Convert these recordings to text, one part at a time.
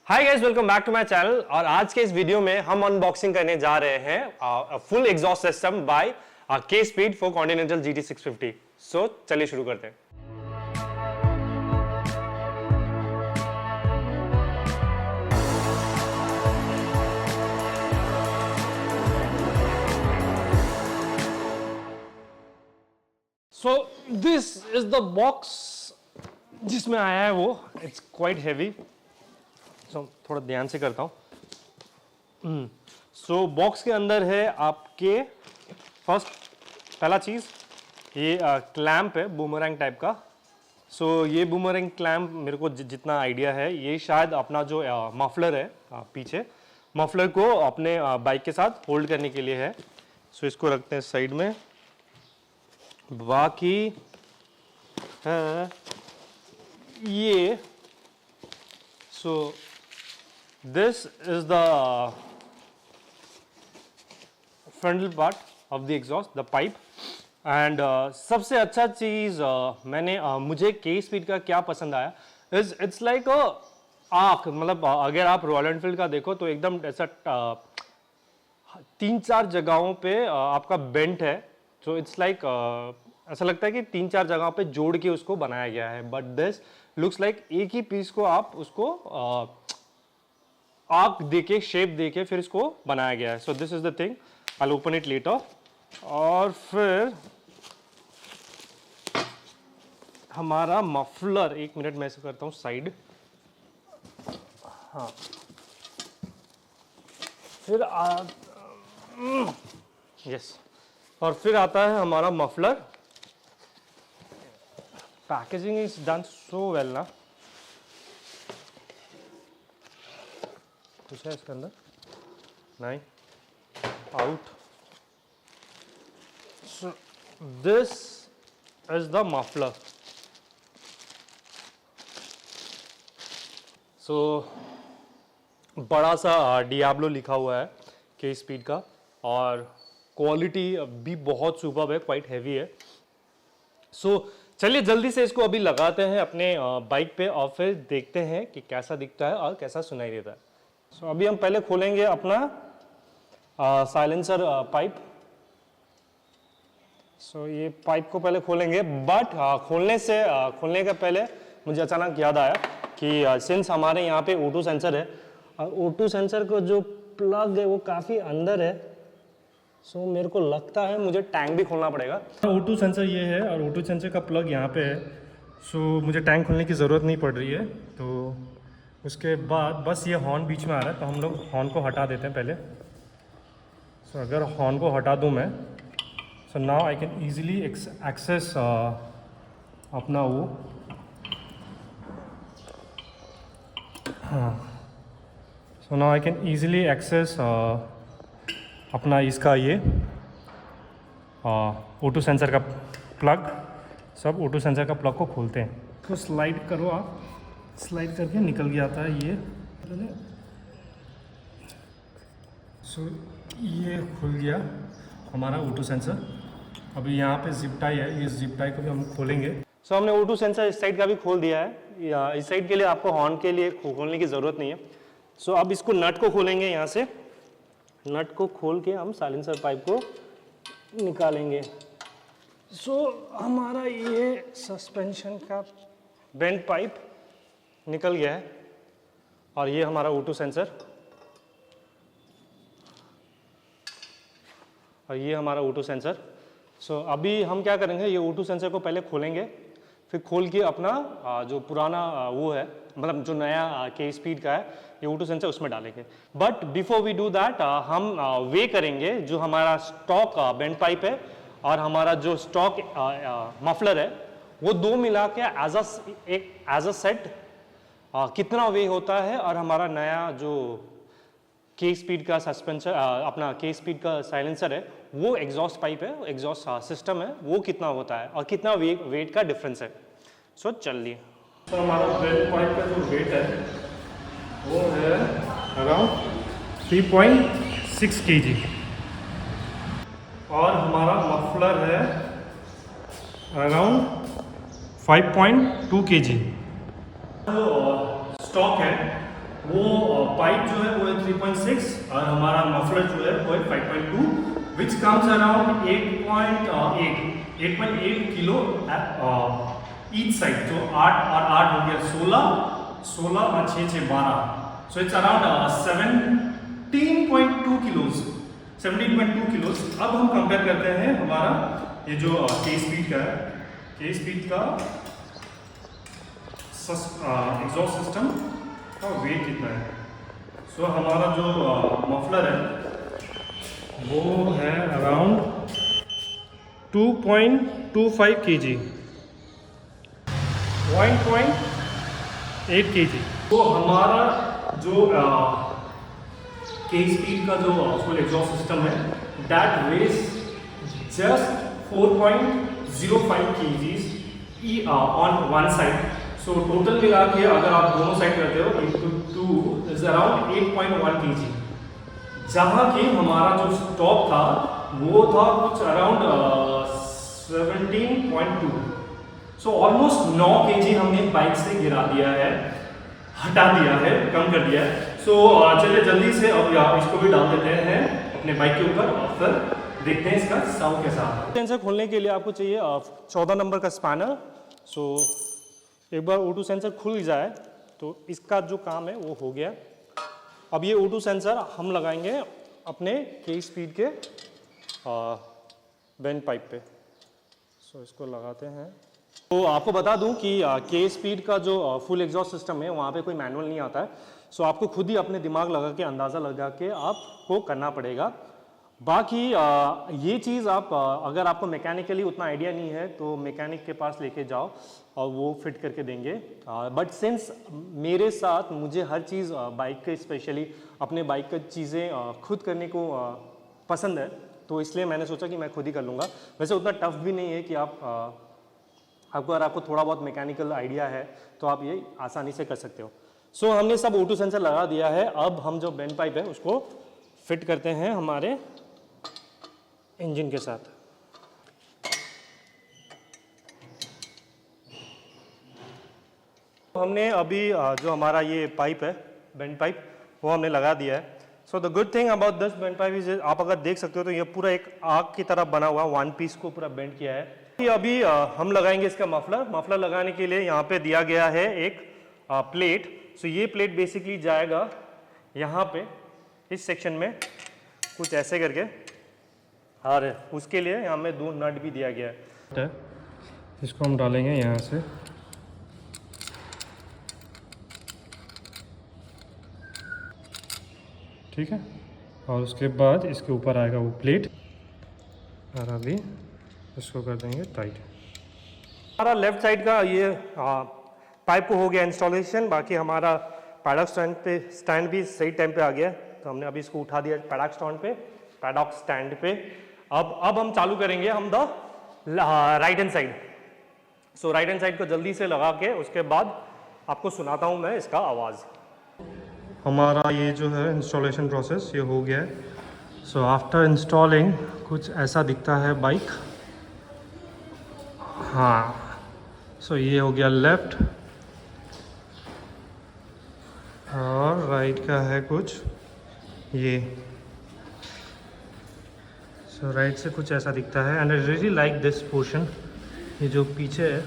Hi guys, welcome back to my channel. और आज के इस वीडियो में हम अनबॉक्सिंग करने जा रहे हैं फुल एग्जॉस्ट सिस्टम बाय के स्पीड फॉर कॉन्टिनेंटल GT 650। सो चलिए शुरू करते हैं। सो दिस इज द बॉक्स जिसमें आया है वो। इट्स क्वाइट हैवी, सो थोड़ा ध्यान से करता हूँ। सो बॉक्स के अंदर है आपके पहला चीज़ ये क्लैंप है बूमरैंग टाइप का। सो ये बूमरैंग क्लैंप मेरे को जितना आइडिया है ये शायद अपना जो मफलर है पीछे मफलर को अपने बाइक के साथ होल्ड करने के लिए है। सो इसको रखते हैं साइड में। बाकी है ये। सो this is the frontal part of the exhaust, the pipe, and सबसे अच्छा चीज़ मुझे के स्पीड का क्या पसंद आया is it's like a arc. मतलब अगर आप रॉयल एनफील्ड का देखो तो एकदम ऐसा 3-4 जगहों पे आपका बेंट है। तो इट्स लाइक ऐसा लगता है कि 3-4 जगहों पे जोड़ के उसको बनाया गया है। बट दिस लुक्स लाइक एक ही पीस को आप उसको आर्क देके शेप देके फिर इसको बनाया गया है। सो this is the thing, I open it later. और फिर हमारा मफलर, एक मिनट में ऐसे करता हूँ साइड। हाँ, फिर यस, और फिर आता है हमारा muffler. Packaging is done so well ना। कुछ है इसके अंदर? नहीं। Out. So this is the muffler. So बड़ा सा डियाब्लो लिखा हुआ है के स्पीड का, और क्वालिटी भी बहुत सुपर्ब है, क्वाइट हैवी है। सो चलिए जल्दी से इसको अभी लगाते हैं अपने बाइक पे और फिर देखते हैं कि कैसा दिखता है और कैसा सुनाई देता है। सो अभी हम पहले खोलेंगे अपना साइलेंसर पाइप। सो ये पाइप को पहले खोलेंगे, बट खोलने के पहले मुझे अचानक याद आया कि सिंस हमारे यहाँ पे O2 सेंसर है और O2 सेंसर को जो प्लग है वो काफ़ी अंदर है। सो मेरे को लगता है मुझे टैंक भी खोलना पड़ेगा। O2 सेंसर ये है और O2 सेंसर का प्लग यहाँ पे है। सो मुझे टैंक खोलने की ज़रूरत नहीं पड़ रही है। तो उसके बाद बस ये हॉर्न बीच में आ रहा है, तो हम लोग हॉर्न को हटा देते हैं पहले। सो अगर हॉर्न को हटा दूं मैं, so now I can easily access अपना वो। हाँ, so now I can easily access अपना इसका ये O2 सेंसर का प्लग। सब O2 सेंसर का प्लग को खोलते हैं। तो स्लाइड करो, आप स्लाइड करके निकल गया था ये। सो ये खुल गया हमारा O2 सेंसर। अभी यहाँ पे जिप टाई है, ये जिप टाई को भी हम खोलेंगे। सो हमने O2 सेंसर इस साइड का भी खोल दिया है। इस साइड के लिए आपको हॉर्न के लिए खोलने की ज़रूरत नहीं है। सो अब इसको नट को खोलेंगे। यहाँ से नट को खोल के हम साइलेंसर पाइप को निकालेंगे। सो हमारा ये सस्पेंशन का बेंट पाइप निकल गया है और ये हमारा O2 सेंसर, और ये हमारा O2 सेंसर। सो अभी हम क्या करेंगे, ये O2 सेंसर को पहले खोलेंगे, फिर खोल के अपना जो पुराना वो है, मतलब जो नया के स्पीड का है ये O2 सेंसर उसमें डालेंगे। But before we do that हम वे करेंगे जो हमारा स्टॉक बेंट पाइप है और हमारा जो स्टॉक मफलर है वो दो मिला के एज अ सेट कितना वे होता है, और हमारा नया जो के स्पीड का सस्पेंशन अपना के स्पीड का साइलेंसर है वो एग्जॉस्ट पाइप है, एग्जॉस्ट सिस्टम है, वो कितना होता है और कितना वेट का डिफरेंस है। सो चलिए। तो हमारा बेंट पाइप का जो वेट है वो है अराउंड 3.6 kg और हमारा मफलर है अराउंड 5.2 kg। जो स्टॉक है वो पाइप जो है वो है 3.6 और हमारा मफलर जो है वो है 5.2 which comes around 8.8 kilo each side. जो 8 और 8 हो गया 16 और 6 6 12, सो इट्स अराउंड 17.2 किलोज। अब हम कंपेयर करते हैं हमारा ये जो के स्पीड का है, के स्पीड का एग्जॉस्ट सिस्टम का वेट कितना है। सो हमारा जो मफलर है वो है अराउंड 2.25 kg, 1.8 kg। तो हमारा जो के स्पीड का जो फुल एग्जॉस्ट सिस्टम है that weighs just 4.05 kgs on one side. So total मिला के अगर आप दोनों साइड करते हो इंटू 2 इज अराउंड 8.1 kg। जहाँ कि हमारा जो स्टॉप था वो था कुछ अराउंड 17.2। सो ऑलमोस्ट 9 kg हमने बाइक से गिरा दिया है, हटा दिया है, कम कर दिया है। सो चलिए जल्दी से अब इसको भी डाल देते हैं अपने बाइक के ऊपर और फिर देखते हैं इसका साउंड कैसा आता है। सेंसर खोलने के लिए आपको चाहिए 14 नंबर का स्पैनर। सो एक बार O2 सेंसर खुल जाए तो इसका जो काम है वो हो गया। अब ये O2 सेंसर हम लगाएंगे अपने के स्पीड के बेंड पाइप पे। सो इसको लगाते हैं। तो आपको बता दूं कि के स्पीड का जो फुल एग्जॉस्ट सिस्टम है वहाँ पे कोई मैनुअल नहीं आता है। सो आपको खुद ही अपने दिमाग लगा के अंदाज़ा लगा के आपको करना पड़ेगा। बाकी ये चीज़ आप अगर आपको मैकेनिकली उतना आइडिया नहीं है तो मैकेनिक के पास लेके जाओ और वो फिट करके देंगे। बट सिंस मेरे साथ मुझे हर चीज़ बाइक के स्पेशली अपने बाइक का चीज़ें खुद करने को पसंद है तो इसलिए मैंने सोचा कि मैं खुद ही कर लूँगा। वैसे उतना टफ भी नहीं है कि अगर आपको थोड़ा बहुत मैकेनिकल आइडिया है तो आप ये आसानी से कर सकते हो। सो हमने सब O2 सेंसर लगा दिया है। अब हम जो बेंड पाइप है उसको फिट करते हैं हमारे इंजन के साथ। हमने अभी जो हमारा ये पाइप है बेंड पाइप वो हमने लगा दिया है। So the good thing about this bend pipe is आप अगर देख सकते हो तो ये पूरा एक आग की तरह बना हुआ वन पीस को पूरा बेंड किया है। अभी हम लगाएंगे इसका मफलर लगाने के लिए यहाँ पे दिया गया है एक प्लेट। सो ये प्लेट बेसिकली जाएगा यहाँ पे इस सेक्शन में कुछ ऐसे करके और उसके लिए यहाँ में 2 नट भी दिया गया है। इसको हम डालेंगे यहाँ से। ठीक है और उसके बाद इसके ऊपर आएगा वो प्लेट और अभी इसको कर देंगे टाइट। हमारा लेफ्ट साइड का ये पाइप को हो गया इंस्टॉलेशन। बाकी हमारा पैडॉक स्टैंड भी सही टाइम पे आ गया तो हमने अभी इसको उठा दिया पैडॉक स्टैंड पे। अब हम चालू करेंगे हम the right hand side. So right hand side को जल्दी से लगा के उसके बाद आपको सुनाता हूँ मैं इसका आवाज़। हमारा ये जो है इंस्टॉलेशन प्रोसेस ये हो गया है। सो आफ्टर इंस्टॉलिंग कुछ ऐसा दिखता है बाइक। हाँ सो ये हो गया लेफ्ट और राइट का है कुछ ये। सो राइट से कुछ ऐसा दिखता है and I really like this portion. ये जो पीछे है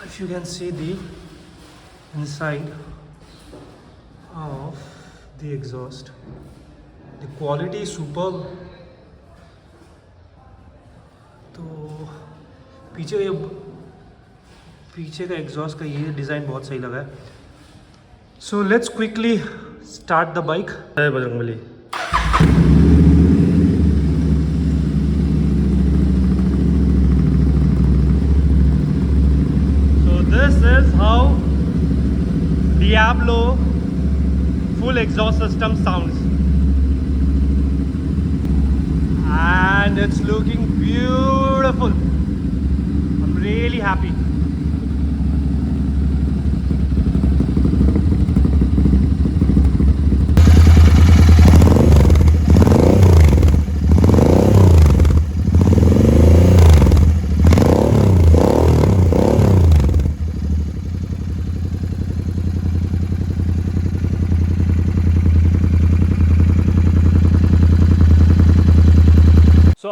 if you can see the inside of the exhaust the quality superb. तो पीछे का एग्जॉस्ट का ये डिज़ाइन बहुत सही लगा है। So let's quickly start the bike. जय Bajrangbali. So this is how Diablo full exhaust system sounds and it's looking beautiful. I'm really happy.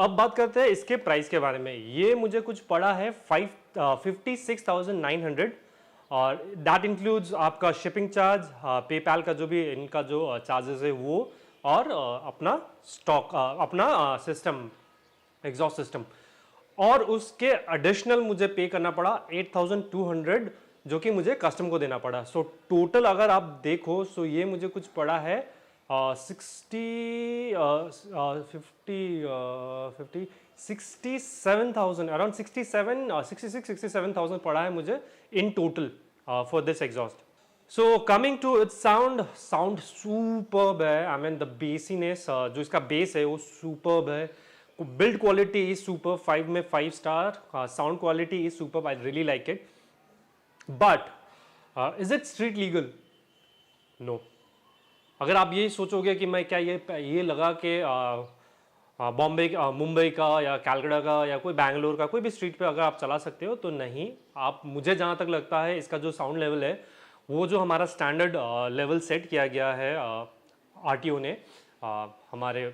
अब बात करते हैं इसके प्राइस के बारे में। ये मुझे कुछ पड़ा है 56,900 और दैट इंक्लूड्स आपका शिपिंग चार्ज, पेपैल का जो भी इनका जो चार्जेस है वो, और अपना स्टॉक, अपना सिस्टम, एग्जॉस्ट सिस्टम, और उसके एडिशनल मुझे पे करना पड़ा 8,200 जो कि मुझे कस्टम को देना पड़ा। सो टोटल अगर आप देखो सो ये मुझे कुछ पड़ा है 67,000, अराउंड 67,000 पड़ा है मुझे in total for this exhaust. So coming to its sound superb है। आई मीन द बेसीनेस, जो इसका बेस है वो सुपर्ब है। बिल्ड क्वालिटी इज सुपर, 5 में 5 star. Sound quality is super, I really like it. But is it street legal? No. अगर आप ये सोचोगे कि मैं क्या ये लगा के बॉम्बे, मुंबई का या कैलकाटा का या कोई बैंगलोर का कोई भी स्ट्रीट पे अगर आप चला सकते हो, तो नहीं। आप, मुझे जहाँ तक लगता है इसका जो साउंड लेवल है वो जो हमारा स्टैंडर्ड लेवल सेट किया गया है आरटीओ ने, हमारे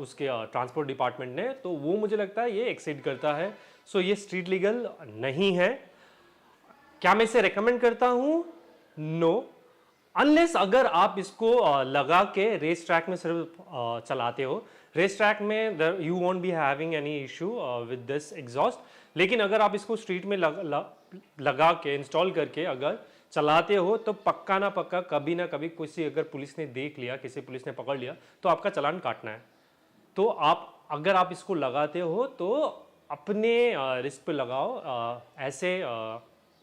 उसके ट्रांसपोर्ट डिपार्टमेंट ने, तो वो मुझे लगता है ये एक्सीड करता है। सो ये स्ट्रीट लीगल नहीं है। क्या मैं इसे रेकमेंड करता हूँ? नो, अनलेस अगर आप इसको लगा के रेस ट्रैक में सिर्फ चलाते हो। रेस ट्रैक में you want be having any issue with this exhaust. लेकिन अगर आप इसको स्ट्रीट में लगा के, इंस्टॉल करके अगर चलाते हो, तो पक्का ना पक्का कभी ना कभी किसी, अगर पुलिस ने देख लिया, किसी पुलिस ने पकड़ लिया, तो आपका चालान काटना है। तो आप, अगर आप इसको लगाते हो तो अपने रिस्क पे लगाओ। ऐसे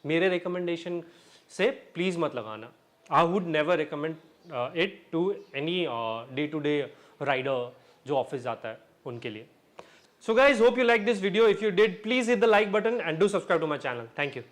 मेरे रिकमेंडेशन से प्लीज़ मत लगाना। I would never recommend it to any day-to-day rider जो ऑफिस जाता है उनके लिए। So guys, hope you like this video. If you did, please hit the like button and do subscribe to my channel. Thank you.